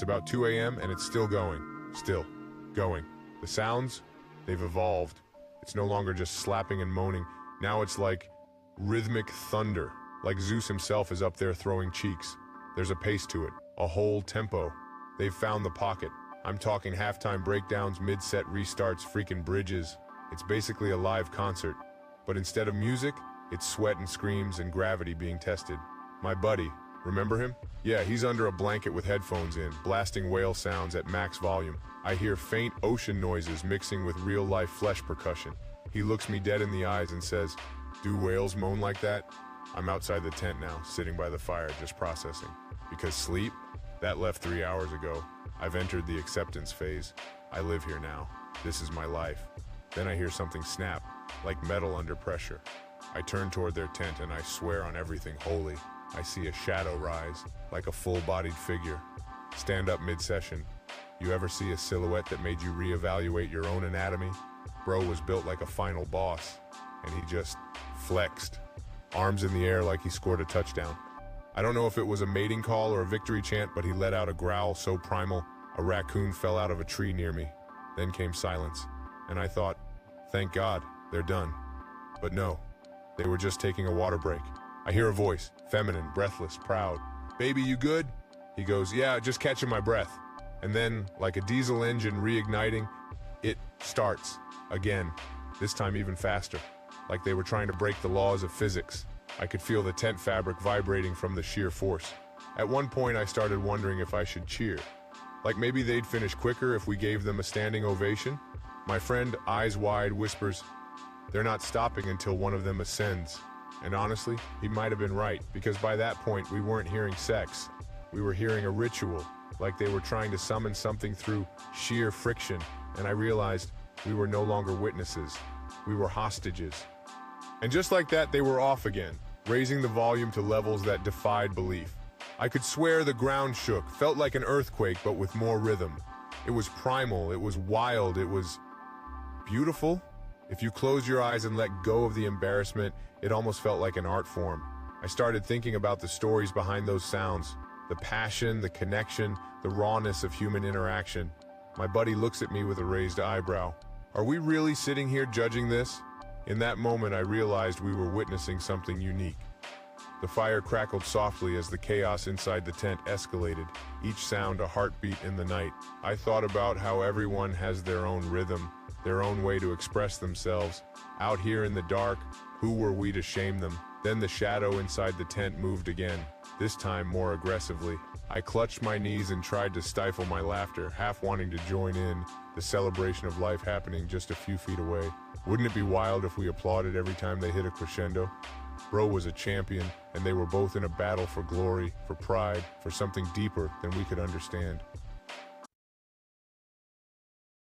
It's about 2 a.m. and it's still going. Still going. The sounds, they've evolved. It's no longer just slapping and moaning. Now it's like rhythmic thunder, like Zeus himself is up there throwing cheeks. There's a pace to it, a whole tempo. They've found the pocket. I'm talking halftime breakdowns, mid-set restarts, freaking bridges. It's basically a live concert. But instead of music, it's sweat and screams and gravity being tested. My buddy, remember him? Yeah, he's under a blanket with headphones in, blasting whale sounds at max volume. I hear faint ocean noises mixing with real-life flesh percussion. He looks me dead in the eyes and says, "Do whales moan like that?" I'm outside the tent now, sitting by the fire, just processing. Because sleep? That left 3 hours ago. I've entered the acceptance phase. I live here now. This is my life. Then I hear something snap, like metal under pressure. I turn toward their tent and I swear on everything holy. I see a shadow rise, like a full-bodied figure. Stand up mid-session. You ever see a silhouette that made you reevaluate your own anatomy? Bro was built like a final boss, and he just flexed. Arms in the air like he scored a touchdown. I don't know if it was a mating call or a victory chant, but he let out a growl so primal, a raccoon fell out of a tree near me. Then came silence, and I thought, thank God, they're done. But no, they were just taking a water break. I hear a voice, feminine, breathless, proud. "Baby, you good?" He goes, "Yeah, just catching my breath." And then, like a diesel engine reigniting, it starts again, this time even faster, like they were trying to break the laws of physics. I could feel the tent fabric vibrating from the sheer force. At one point, I started wondering if I should cheer. Like maybe they'd finish quicker if we gave them a standing ovation. My friend, eyes wide, whispers, "They're not stopping until one of them ascends." And honestly, he might have been right, because by that point, we weren't hearing sex. We were hearing a ritual, like they were trying to summon something through sheer friction, and I realized we were no longer witnesses. We were hostages. And just like that, they were off again, raising the volume to levels that defied belief. I could swear the ground shook, felt like an earthquake, but with more rhythm. It was primal, it was wild, it was beautiful. If you closed your eyes and let go of the embarrassment, it almost felt like an art form. I started thinking about the stories behind those sounds, the passion, the connection, the rawness of human interaction. My buddy looks at me with a raised eyebrow. Are we really sitting here judging this? In that moment, I realized we were witnessing something unique. The fire crackled softly as the chaos inside the tent escalated, each sound a heartbeat in the night. I thought about how everyone has their own rhythm, their own way to express themselves. Out here in the dark, who were we to shame them? Then the shadow inside the tent moved again, this time more aggressively. I clutched my knees and tried to stifle my laughter, half wanting to join in, the celebration of life happening just a few feet away. Wouldn't it be wild if we applauded every time they hit a crescendo? Bro was a champion, and they were both in a battle for glory, for pride, for something deeper than we could understand.